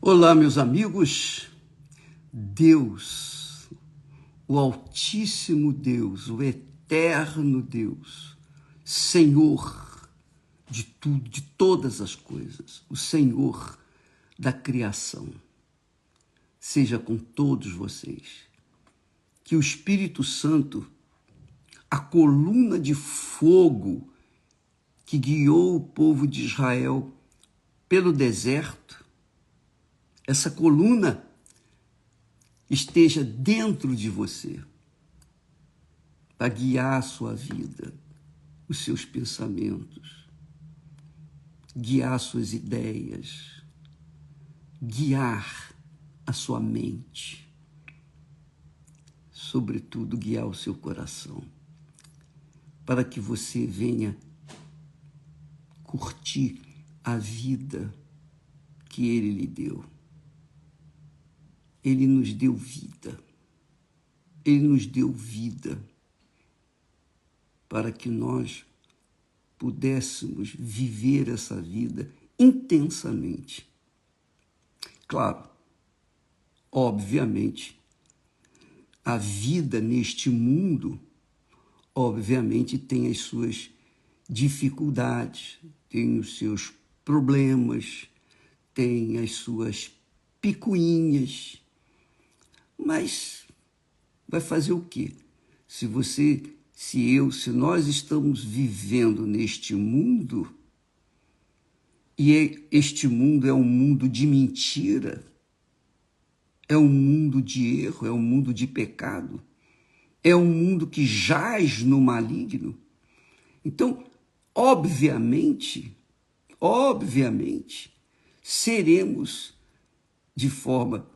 Olá, meus amigos. Deus, o Altíssimo Deus, o Eterno Deus, Senhor de tudo, de todas as coisas, o Senhor da criação, seja com todos vocês. Que o Espírito Santo, a coluna de fogo que guiou o povo de Israel pelo deserto, essa coluna esteja dentro de você para guiar a sua vida, os seus pensamentos, guiar suas ideias, guiar a sua mente, sobretudo guiar o seu coração, para que você venha curtir a vida que Ele lhe deu. Ele nos deu vida. Ele nos deu vida para que nós pudéssemos viver essa vida intensamente. Claro, obviamente, a vida neste mundo, obviamente, tem as suas dificuldades, tem os seus problemas, tem as suas picuinhas. Mas vai fazer o quê? Se nós estamos vivendo neste mundo, e este mundo é um mundo de mentira, é um mundo de erro, é um mundo de pecado, é um mundo que jaz no maligno. Então, obviamente, seremos de forma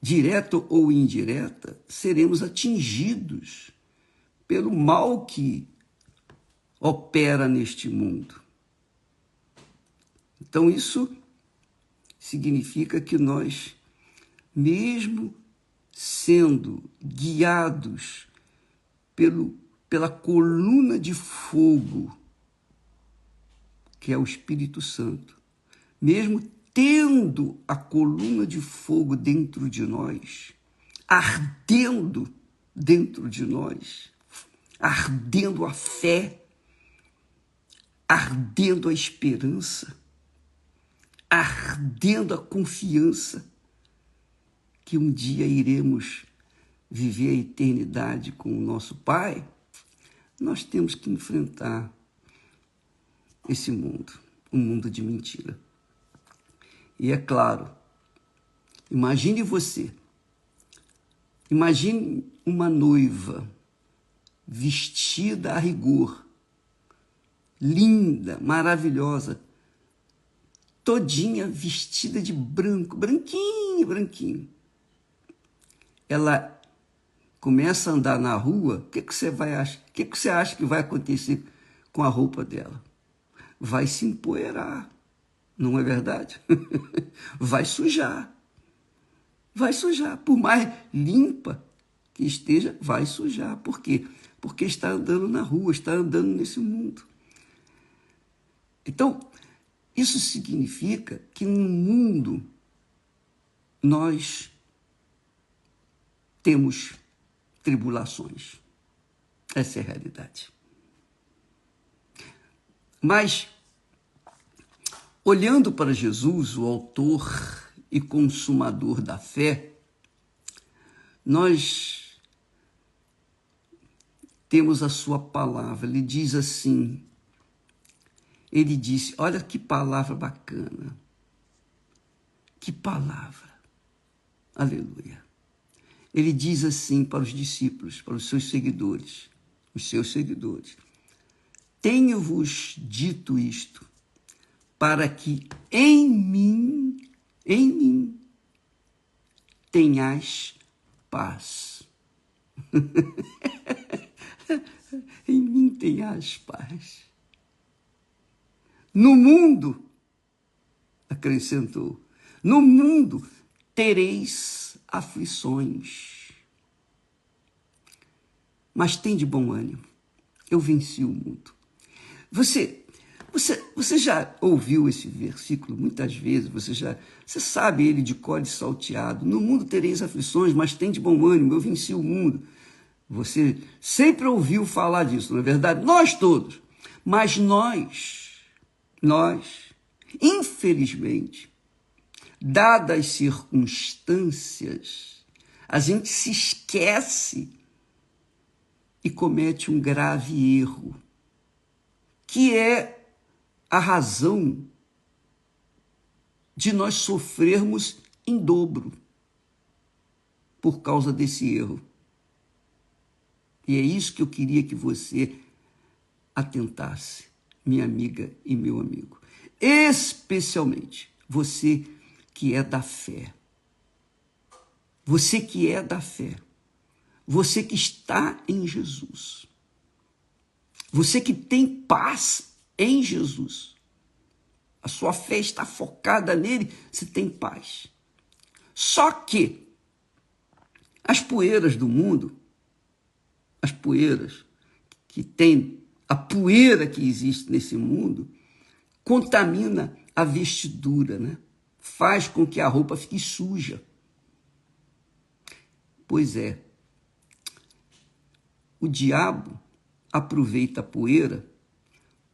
direta ou indireta, seremos atingidos pelo mal que opera neste mundo. Então, isso significa que nós, mesmo sendo guiados pela coluna de fogo, que é o Espírito Santo, mesmo tendo a coluna de fogo dentro de nós, ardendo dentro de nós, ardendo a fé, ardendo a esperança, ardendo a confiança que um dia iremos viver a eternidade com o nosso Pai, nós temos que enfrentar esse mundo, um mundo de mentira. E é claro, imagine uma noiva vestida a rigor, linda, maravilhosa, todinha vestida de branco, branquinho. Ela começa a andar na rua, o que você acha que vai acontecer com a roupa dela? Vai se empoeirar. Não é verdade? Vai sujar. Por mais limpa que esteja, vai sujar. Por quê? Porque está andando na rua, está andando nesse mundo. Então, isso significa que no mundo nós temos tribulações. Essa é a realidade. Mas, olhando para Jesus, o autor e consumador da fé, nós temos a sua palavra. Ele diz assim, ele disse, olha que palavra bacana, que palavra, aleluia. Ele diz assim para os discípulos, para os seus seguidores, tenho-vos dito isto, para que em mim tenhais paz. Em mim tenhais paz. No mundo, acrescentou, no mundo tereis aflições. Mas tem de bom ânimo, eu venci o mundo. Você Você já ouviu esse versículo muitas vezes, você sabe ele de cor e salteado. No mundo tereis aflições, mas tem de bom ânimo, eu venci o mundo. Você sempre ouviu falar disso, não é verdade? Nós todos. Mas nós, infelizmente, dadas as circunstâncias, a gente se esquece e comete um grave erro, que é a razão de nós sofrermos em dobro por causa desse erro. E é isso que eu queria que você atentasse, minha amiga e meu amigo. Especialmente você que é da fé. Você que é da fé. Você que está em Jesus. Você que tem paz em Jesus. A sua fé está focada nele, você tem paz. Só que as poeiras do mundo, as poeiras que tem, a poeira que existe nesse mundo, contamina a vestidura, né? Faz com que a roupa fique suja. Pois é, o diabo aproveita a poeira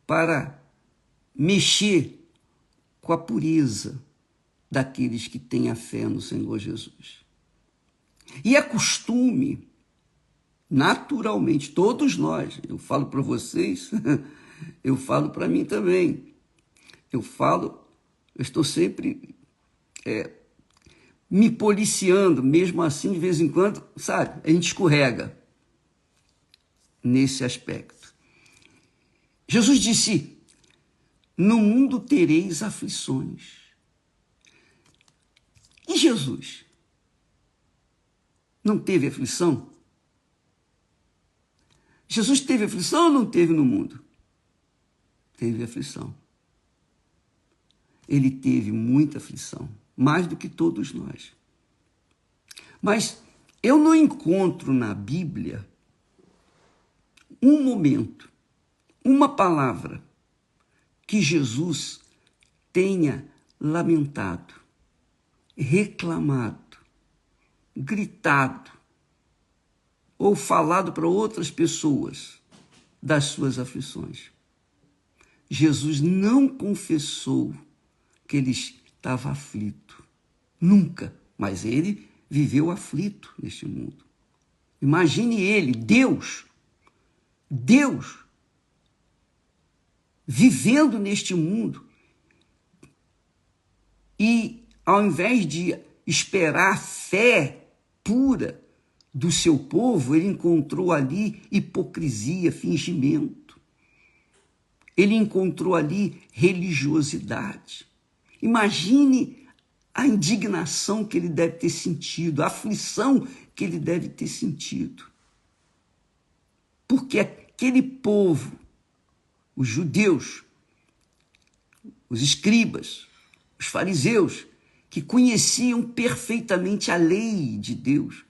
para mexer com a pureza daqueles que têm a fé no Senhor Jesus. E é costume, naturalmente, todos nós, eu falo para vocês, eu falo para mim também, eu estou sempre me policiando, mesmo assim, de vez em quando, sabe, a gente escorrega nesse aspecto. Jesus disse, no mundo tereis aflições. E Jesus não teve aflição? Jesus teve aflição ou não teve no mundo? Teve aflição. Ele teve muita aflição, mais do que todos nós. Mas eu não encontro na Bíblia um momento, uma palavra que Jesus tenha lamentado, reclamado, gritado ou falado para outras pessoas das suas aflições. Jesus não confessou que ele estava aflito. Nunca. Mas ele viveu aflito neste mundo. Imagine ele, Deus, vivendo neste mundo. E ao invés de esperar fé pura do seu povo, ele encontrou ali hipocrisia, fingimento. Ele encontrou ali religiosidade. Imagine a indignação que ele deve ter sentido, a aflição que ele deve ter sentido. Porque aquele povo, os judeus, os escribas, os fariseus, que conheciam perfeitamente a lei de Deus,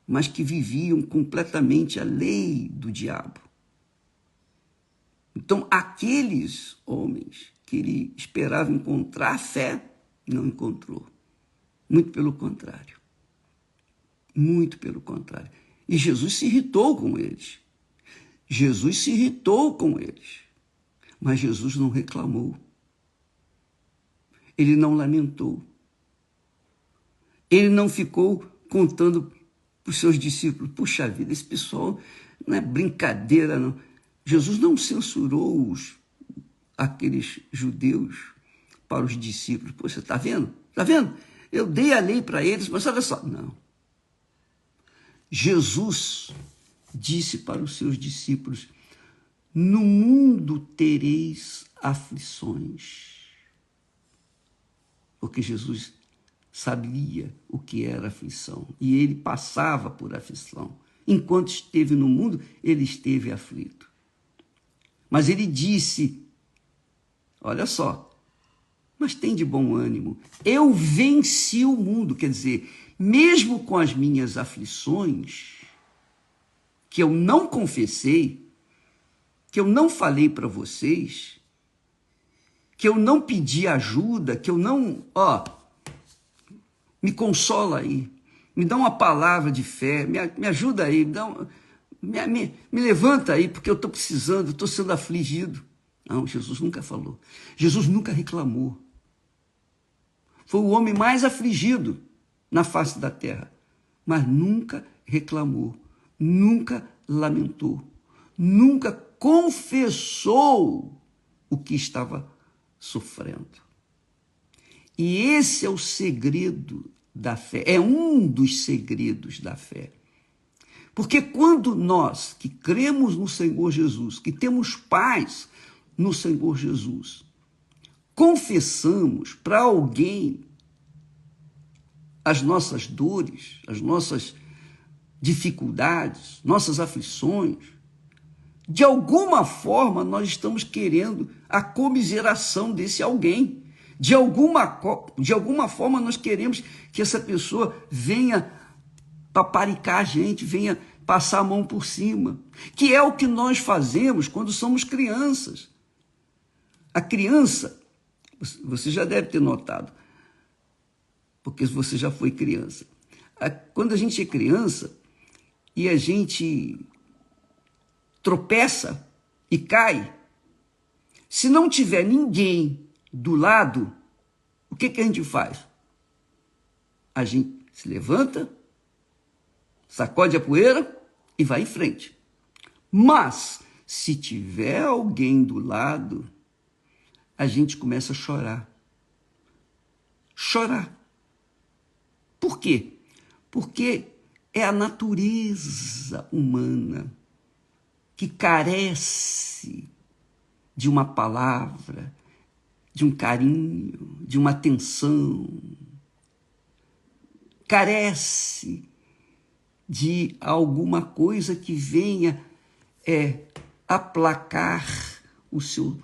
mas que viviam completamente a lei do diabo. Então, aqueles homens que ele esperava encontrar fé, não encontrou. Muito pelo contrário. Muito pelo contrário. E Jesus se irritou com eles. Jesus se irritou com eles. Mas Jesus não reclamou. Ele não lamentou. Ele não ficou contando para os seus discípulos, puxa vida, esse pessoal não é brincadeira, não. Jesus não censurou aqueles judeus para os discípulos. Pô, você está vendo? Está vendo? Eu dei a lei para eles, mas olha só. Não. Jesus disse para os seus discípulos, no mundo tereis aflições. Porque Jesus sabia o que era aflição. E ele passava por aflição. Enquanto esteve no mundo, ele esteve aflito. Mas ele disse, olha só, mas tem de bom ânimo. Eu venci o mundo. Quer dizer, mesmo com as minhas aflições, que eu não confessei, que eu não falei para vocês, que eu não pedi ajuda, que eu não, me consola aí, me dá uma palavra de fé, me ajuda aí, me levanta aí, porque eu estou precisando, estou sendo afligido. Não, Jesus nunca falou, Jesus nunca reclamou. Foi o homem mais afligido na face da terra, mas nunca reclamou, nunca lamentou, nunca confessou o que estava sofrendo. E esse é o segredo da fé, é um dos segredos da fé. Porque quando nós que cremos no Senhor Jesus, que temos paz no Senhor Jesus, confessamos para alguém as nossas dores, as nossas dificuldades, nossas aflições, de alguma forma nós estamos querendo a comiseração desse alguém. De alguma forma nós queremos que essa pessoa venha paparicar a gente, venha passar a mão por cima, que é o que nós fazemos quando somos crianças. A criança, você já deve ter notado, porque você já foi criança. Quando a gente é criança e a gente tropeça e cai, se não tiver ninguém do lado, o que a gente faz? A gente se levanta, sacode a poeira e vai em frente. Mas, se tiver alguém do lado, a gente começa a chorar. Chorar. Por quê? Porque é a natureza humana que carece de uma palavra, de um carinho, de uma atenção, carece de alguma coisa que venha aplacar o seu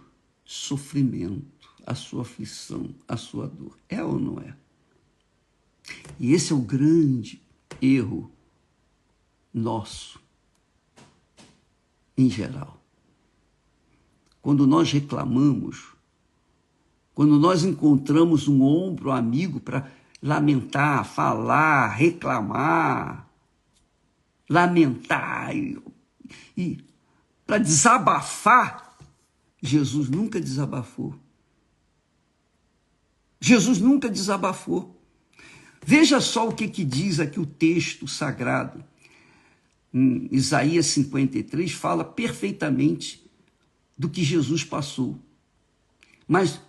sofrimento, a sua aflição, a sua dor. É ou não é? E esse é o grande erro nosso, em geral. Quando nós reclamamos, quando nós encontramos um ombro amigo para lamentar, falar, reclamar, lamentar e para desabafar, Jesus nunca desabafou. Jesus nunca desabafou. Veja só o que diz aqui o texto sagrado. Em Isaías 53 fala perfeitamente do que Jesus passou. Mas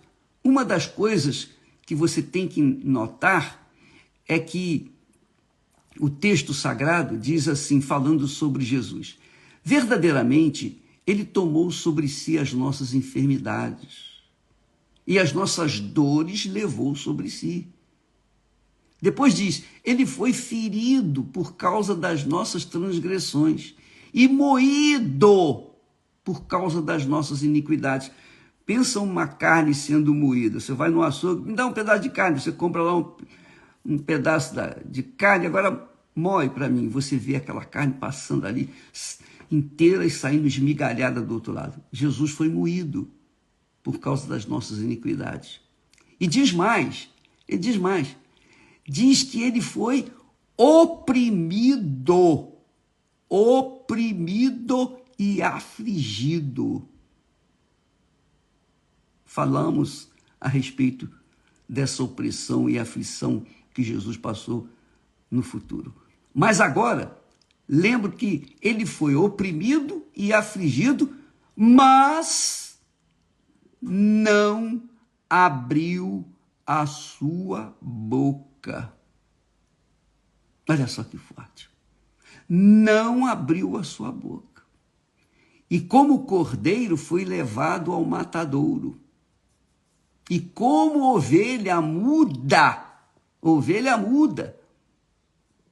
uma das coisas que você tem que notar é que o texto sagrado diz assim, falando sobre Jesus: verdadeiramente, ele tomou sobre si as nossas enfermidades e as nossas dores levou sobre si. Depois diz, ele foi ferido por causa das nossas transgressões e moído por causa das nossas iniquidades. Pensa uma carne sendo moída. Você vai no açougue, me dá um pedaço de carne, você compra lá um pedaço de carne, agora moe para mim. Você vê aquela carne passando ali inteira e saindo esmigalhada do outro lado. Jesus foi moído por causa das nossas iniquidades. E diz mais, diz que ele foi oprimido e afligido. Falamos a respeito dessa opressão e aflição que Jesus passou no futuro. Mas agora, lembro que ele foi oprimido e afligido, mas não abriu a sua boca. Olha só que forte. Não abriu a sua boca. E como cordeiro foi levado ao matadouro. E como ovelha muda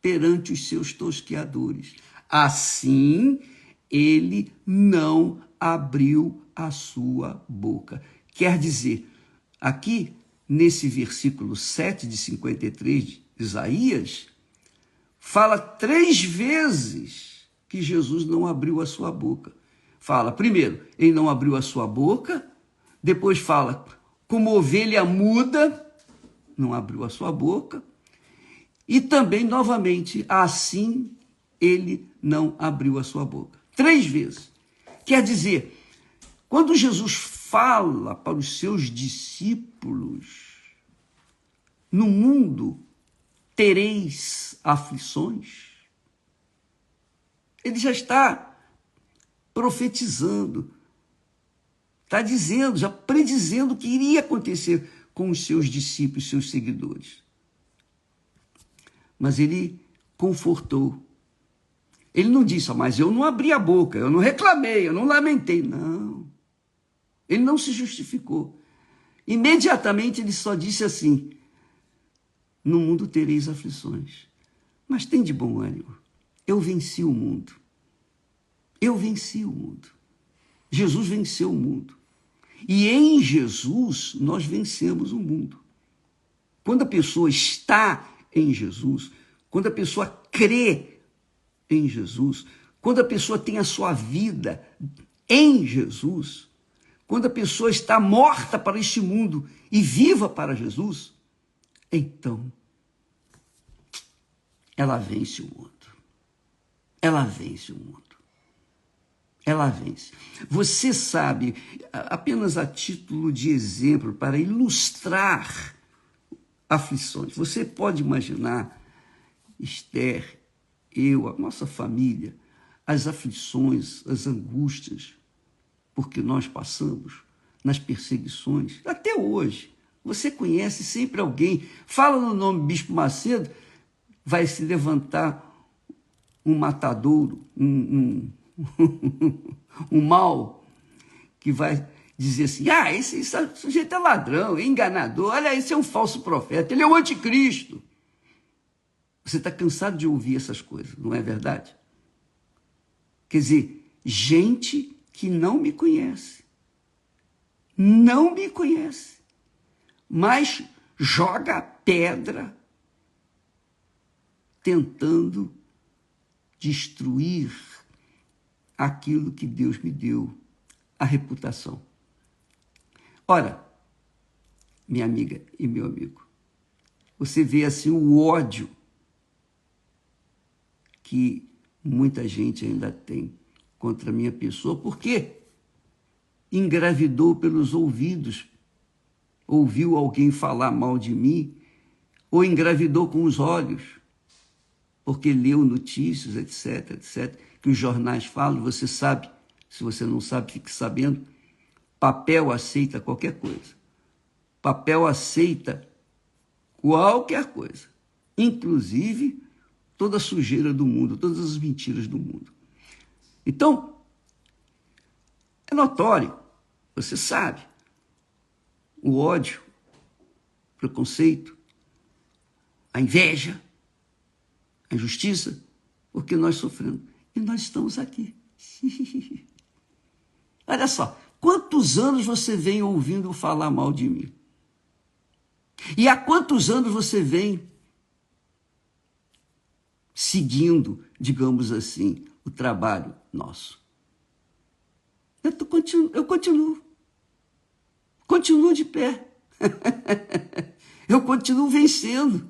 perante os seus tosqueadores. Assim, ele não abriu a sua boca. Quer dizer, aqui, nesse versículo 7 de 53 de Isaías, fala 3 vezes que Jesus não abriu a sua boca. Fala, primeiro, ele não abriu a sua boca, depois fala, como ovelha muda, não abriu a sua boca, e também, novamente, assim ele não abriu a sua boca. 3 vezes. Quer dizer, quando Jesus fala para os seus discípulos, no mundo tereis aflições, ele já está profetizando, está dizendo, já predizendo o que iria acontecer com os seus discípulos, seus seguidores. Mas ele confortou. Ele não disse, mas eu não abri a boca, eu não reclamei, eu não lamentei. Não. Ele não se justificou. Imediatamente ele só disse assim, no mundo tereis aflições, mas tem de bom ânimo. Eu venci o mundo. Eu venci o mundo. Jesus venceu o mundo. E em Jesus nós vencemos o mundo. Quando a pessoa está em Jesus, quando a pessoa crê em Jesus, quando a pessoa tem a sua vida em Jesus, quando a pessoa está morta para este mundo e viva para Jesus, então ela vence o mundo. Ela vence o mundo. Ela vence. Você sabe, apenas a título de exemplo, para ilustrar aflições, você pode imaginar, Esther, eu, a nossa família, as aflições, as angústias, porque nós passamos nas perseguições, até hoje. Você conhece sempre alguém, fala no nome Bispo Macedo, vai se levantar um matadouro, um mal, que vai dizer assim, esse sujeito é ladrão, é enganador, olha, esse é um falso profeta, ele é o anticristo. Você está cansado de ouvir essas coisas, não é verdade? Quer dizer, gente que não me conhece, mas joga pedra tentando destruir aquilo que Deus me deu, a reputação. Ora, minha amiga e meu amigo, você vê assim o ódio que muita gente ainda tem contra a minha pessoa, porque engravidou pelos ouvidos, ouviu alguém falar mal de mim, ou engravidou com os olhos, porque leu notícias, etc, etc, que os jornais falam, você sabe, se você não sabe, fique sabendo, papel aceita qualquer coisa. Papel aceita qualquer coisa, inclusive toda a sujeira do mundo, todas as mentiras do mundo. Então, é notório, você sabe, o ódio, o preconceito, a inveja, a injustiça, porque nós sofremos. E nós estamos aqui. Olha só, quantos anos você vem ouvindo falar mal de mim? E há quantos anos você vem seguindo, digamos assim, o trabalho nosso? Eu continuo de pé. Eu continuo vencendo.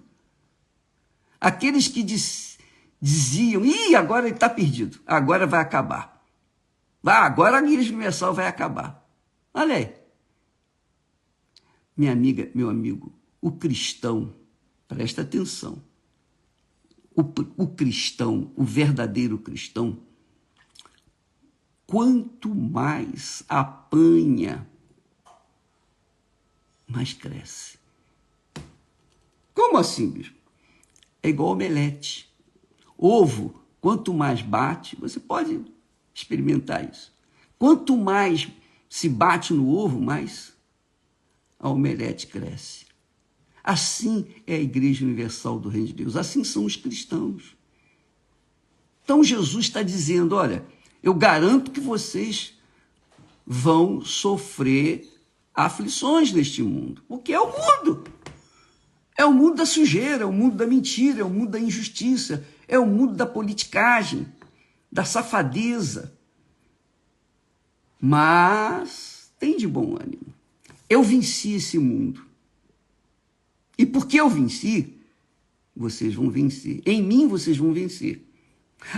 Aqueles que diziam, agora ele está perdido, agora vai acabar. Agora a Igreja Universal vai acabar. Olha aí. Minha amiga, meu amigo, o cristão, presta atenção, o cristão, o verdadeiro cristão, quanto mais apanha, mais cresce. Como assim, bispo? É igual omelete. Ovo, quanto mais bate, você pode experimentar isso. Quanto mais se bate no ovo, mais a omelete cresce. Assim é a Igreja Universal do Reino de Deus. Assim são os cristãos. Então Jesus está dizendo, olha, eu garanto que vocês vão sofrer aflições neste mundo. Porque é o mundo. É o mundo da sujeira, é o mundo da mentira, é o mundo da injustiça, é o mundo da politicagem, da safadeza. Mas tem de bom ânimo. Eu venci esse mundo. E porque eu venci, vocês vão vencer. Em mim vocês vão vencer.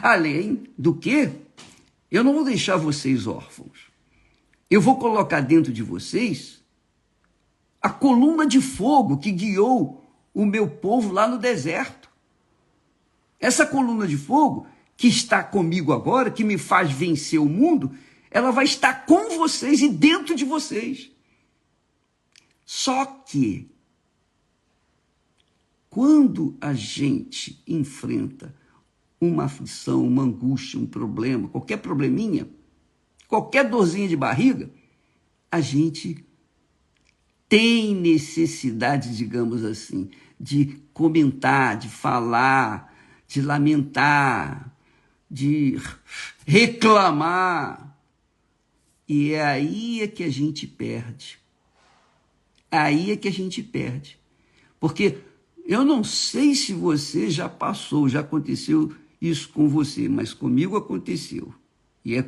Além do que, eu não vou deixar vocês órfãos. Eu vou colocar dentro de vocês a coluna de fogo que guiou o meu povo lá no deserto. Essa coluna de fogo que está comigo agora, que me faz vencer o mundo, ela vai estar com vocês e dentro de vocês. Só que, quando a gente enfrenta uma aflição, uma angústia, um problema, qualquer probleminha, qualquer dorzinha de barriga, a gente tem necessidade, digamos assim, de comentar, de falar, de lamentar, de reclamar. E é aí que a gente perde. Aí é que a gente perde. Porque eu não sei se você já passou, já aconteceu isso com você, mas comigo aconteceu. E é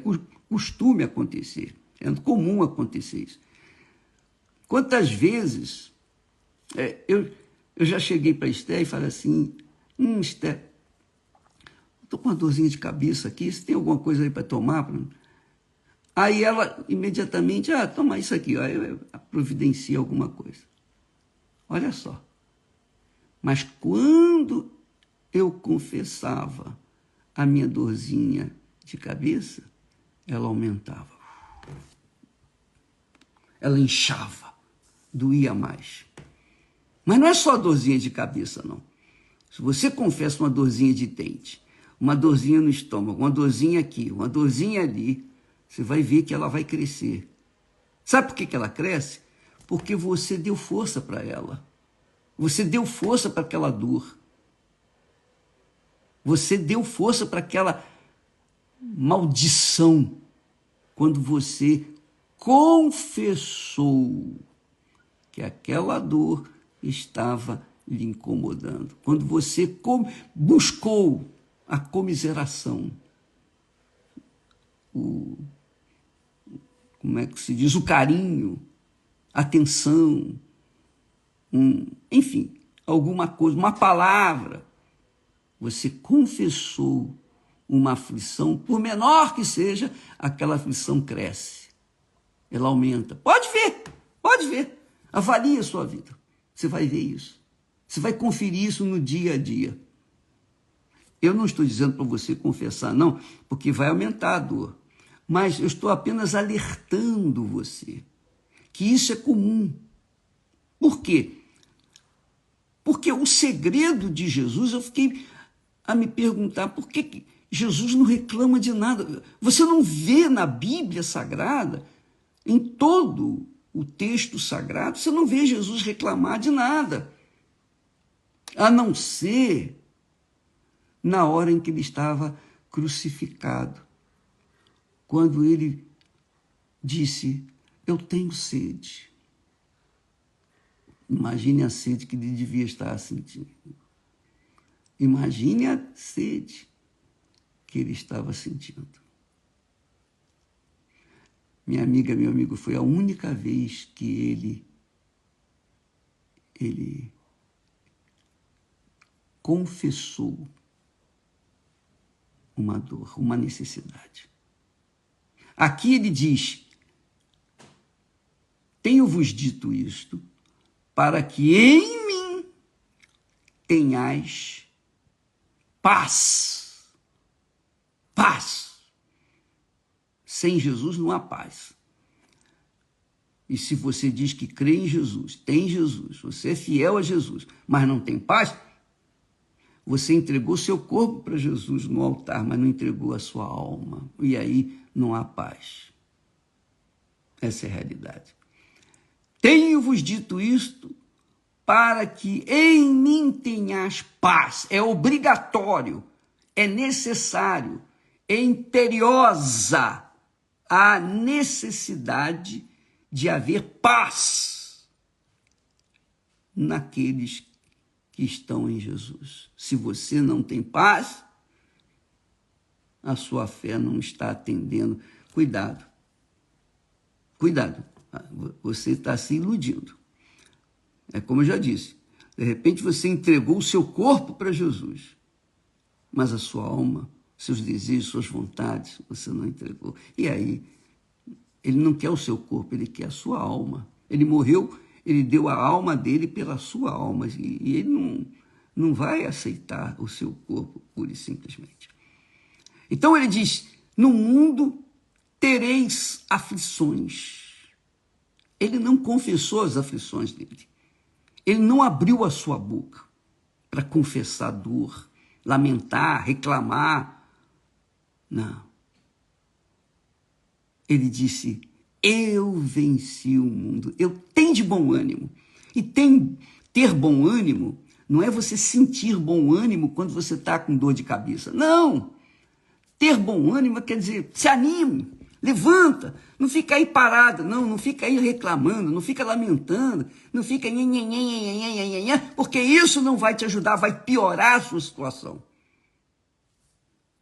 costume acontecer, é comum acontecer isso. Quantas vezes eu já cheguei para a Esther e falei assim, Esther, estou com uma dorzinha de cabeça aqui, você tem alguma coisa aí para tomar? Aí ela imediatamente, toma isso aqui, aí eu providencia alguma coisa. Olha só. Mas quando eu confessava a minha dorzinha de cabeça, ela aumentava. Ela inchava, doía mais. Mas não é só dorzinha de cabeça, não. Se você confessa uma dorzinha de dente, uma dorzinha no estômago, uma dorzinha aqui, uma dorzinha ali, você vai ver que ela vai crescer. Sabe por que ela cresce? Porque você deu força para ela. Você deu força para aquela dor. Você deu força para aquela maldição. Quando você confessou que aquela dor estava lhe incomodando. Quando você buscou a comiseração, como é que se diz? O carinho, a atenção, enfim, alguma coisa, uma palavra. Você confessou uma aflição, por menor que seja, aquela aflição cresce. Ela aumenta. Pode ver. Avalie a sua vida. Você vai ver isso. Você vai conferir isso no dia a dia. Eu não estou dizendo para você confessar, não, porque vai aumentar a dor. Mas eu estou apenas alertando você que isso é comum. Por quê? Porque o segredo de Jesus, eu fiquei a me perguntar por que Jesus não reclama de nada. Você não vê na Bíblia Sagrada, em todo o texto sagrado, você não vê Jesus reclamar de nada, a não ser na hora em que ele estava crucificado, quando ele disse, eu tenho sede. Imagine a sede que ele devia estar sentindo. Imagine a sede que ele estava sentindo. Minha amiga, meu amigo, foi a única vez que ele confessou uma dor, uma necessidade. Aqui ele diz, tenho-vos dito isto, para que em mim tenhais paz. Paz. Sem Jesus não há paz. E se você diz que crê em Jesus, tem Jesus, você é fiel a Jesus, mas não tem paz, você entregou seu corpo para Jesus no altar, mas não entregou a sua alma. E aí não há paz. Essa é a realidade. Tenho-vos dito isto para que em mim tenhas paz. É obrigatório, é necessário, é imperiosa a necessidade de haver paz naqueles que estão em Jesus. Se você não tem paz, a sua fé não está atendendo. Cuidado. Cuidado. Você está se iludindo. É como eu já disse, de repente você entregou o seu corpo para Jesus, mas a sua alma, seus desejos, suas vontades, você não entregou. E aí, ele não quer o seu corpo, ele quer a sua alma. Ele morreu, ele deu a alma dele pela sua alma, e ele não vai aceitar o seu corpo, pura e simplesmente. Então ele diz, no mundo tereis aflições. Ele não confessou as aflições dele. Ele não abriu a sua boca para confessar dor, lamentar, reclamar. Não. Ele disse, eu venci o mundo. Eu tenho de bom ânimo. E ter bom ânimo não é você sentir bom ânimo quando você está com dor de cabeça. Não. Ter bom ânimo quer dizer, se anime, levanta, não fica aí parado, não fica aí reclamando, não fica lamentando, não fica porque isso não vai te ajudar, vai piorar a sua situação.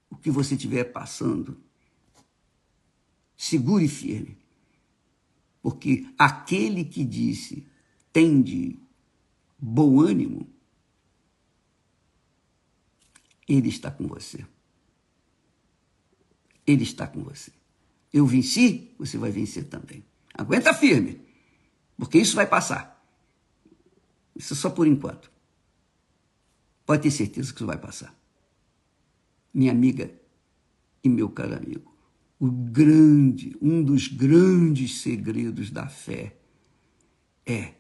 O que você estiver passando, segure firme, porque aquele que disse, tende bom ânimo, ele está com você. Ele está com você. Eu venci, você vai vencer também. Aguenta firme, porque isso vai passar. Isso é só por enquanto. Pode ter certeza que isso vai passar. Minha amiga e meu caro amigo, um dos grandes segredos da fé é,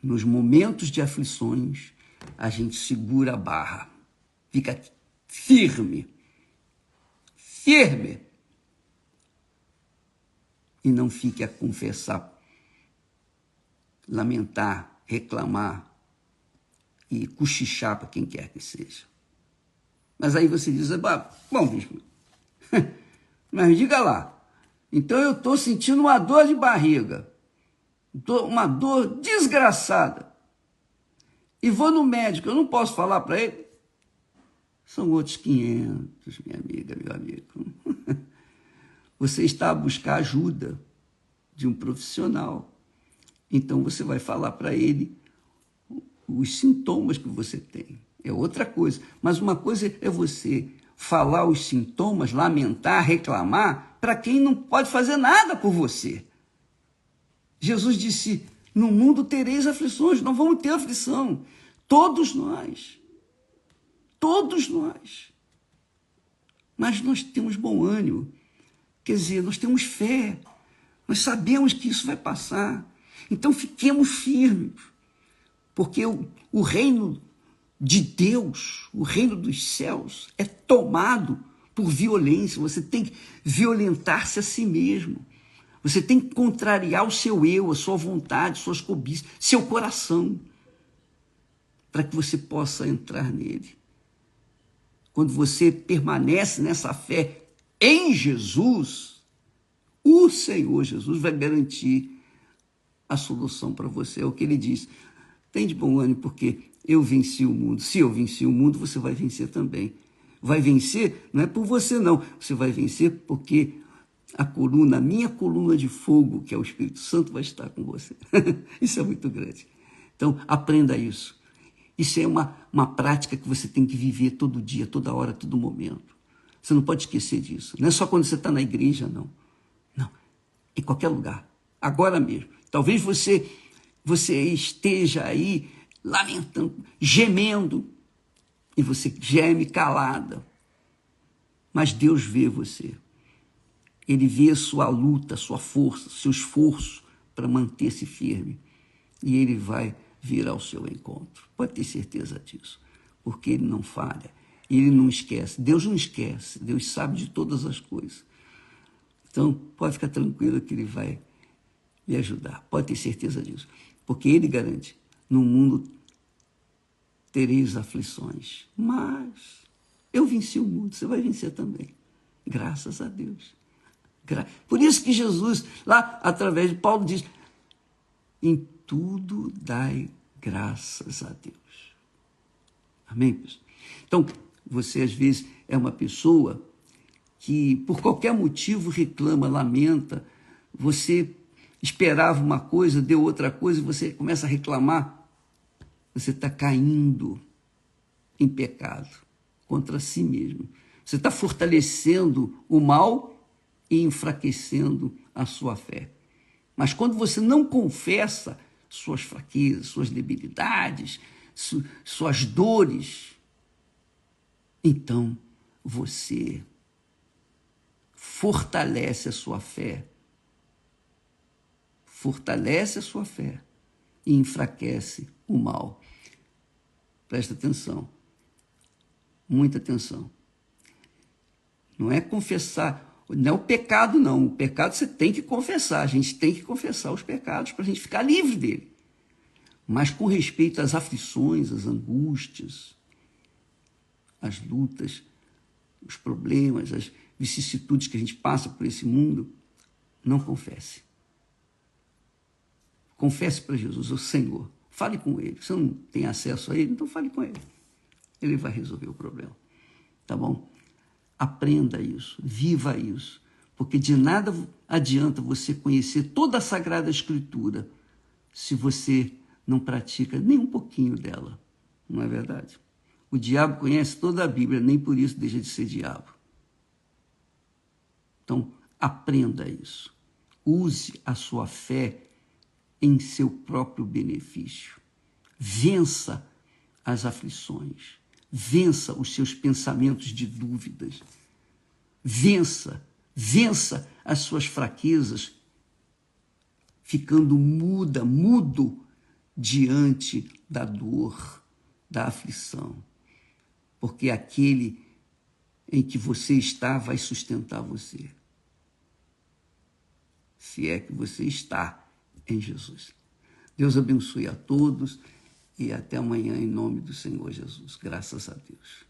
nos momentos de aflições, a gente segura a barra, fica firme, e não fique a confessar, lamentar, reclamar e cochichar para quem quer que seja. Mas aí você diz, bom, bispo, mas diga lá, então eu estou sentindo uma dor de barriga, uma dor desgraçada, e vou no médico, eu não posso falar para ele? São outros 500, minha amiga, meu amigo. Você está a buscar ajuda de um profissional. Então você vai falar para ele os sintomas que você tem. É outra coisa. Mas uma coisa é você falar os sintomas, lamentar, reclamar, para quem não pode fazer nada por você. Jesus disse, no mundo tereis aflições, não vamos ter aflição. Todos nós. Todos nós. Mas nós temos bom ânimo. Quer dizer, nós temos fé. Nós sabemos que isso vai passar. Então fiquemos firmes. Porque o reino de Deus, o reino dos céus, é tomado por violência. Você tem que violentar-se a si mesmo. Você tem que contrariar o seu eu, a sua vontade, suas cobiças, seu coração, para que você possa entrar nele. Quando você permanece nessa fé em Jesus, o Senhor Jesus vai garantir a solução para você. É o que ele diz. Tem de bom ânimo, porque eu venci o mundo. Se eu venci o mundo, você vai vencer também. Vai vencer, não é por você não. Você vai vencer porque a minha coluna de fogo, que é o Espírito Santo, vai estar com você. Isso é muito grande. Então, aprenda isso. Isso é uma prática que você tem que viver todo dia, toda hora, todo momento. Você não pode esquecer disso. Não é só quando você está na igreja, não. Não, em qualquer lugar. Agora mesmo. Talvez você esteja aí lamentando, gemendo, e você geme calada. Mas Deus vê você. Ele vê a sua luta, a sua força, seu esforço para manter-se firme. E ele vai vir ao seu encontro. Pode ter certeza disso. Porque ele não falha. Ele não esquece. Deus não esquece. Deus sabe de todas as coisas. Então, pode ficar tranquilo que ele vai lhe ajudar. Pode ter certeza disso. Porque ele garante, no mundo tereis aflições. Mas eu venci o mundo. Você vai vencer também. Graças a Deus. Por isso que Jesus, lá através de Paulo, diz, em tudo dai graças a Deus. Amém, pessoal? Então, você às vezes é uma pessoa que por qualquer motivo reclama, lamenta, você esperava uma coisa, deu outra coisa, e você começa a reclamar, você está caindo em pecado contra si mesmo. Você está fortalecendo o mal e enfraquecendo a sua fé. Mas quando você não confessa suas fraquezas, suas debilidades, suas dores, então você fortalece a sua fé. Fortalece a sua fé e enfraquece o mal. Presta atenção, muita atenção. Não é confessar, não é o pecado, não. O pecado você tem que confessar, a gente tem que confessar os pecados para a gente ficar livre dele. Mas com respeito às aflições, às angústias, às lutas, os problemas, as vicissitudes que a gente passa por esse mundo, não confesse. Confesse para Jesus, o Senhor. Fale com Ele. Você não tem acesso a Ele, então fale com Ele. Ele vai resolver o problema. Tá bom? Aprenda isso, viva isso. Porque de nada adianta você conhecer toda a Sagrada Escritura se você não pratica nem um pouquinho dela. Não é verdade? O diabo conhece toda a Bíblia, nem por isso deixa de ser diabo. Então, aprenda isso. Use a sua fé em seu próprio benefício. Vença as aflições. Vença os seus pensamentos de dúvidas. Vença as suas fraquezas, ficando mudo diante da dor, da aflição. Porque aquele em que você está vai sustentar você. Se é que você está em Jesus. Deus abençoe a todos e até amanhã em nome do Senhor Jesus. Graças a Deus.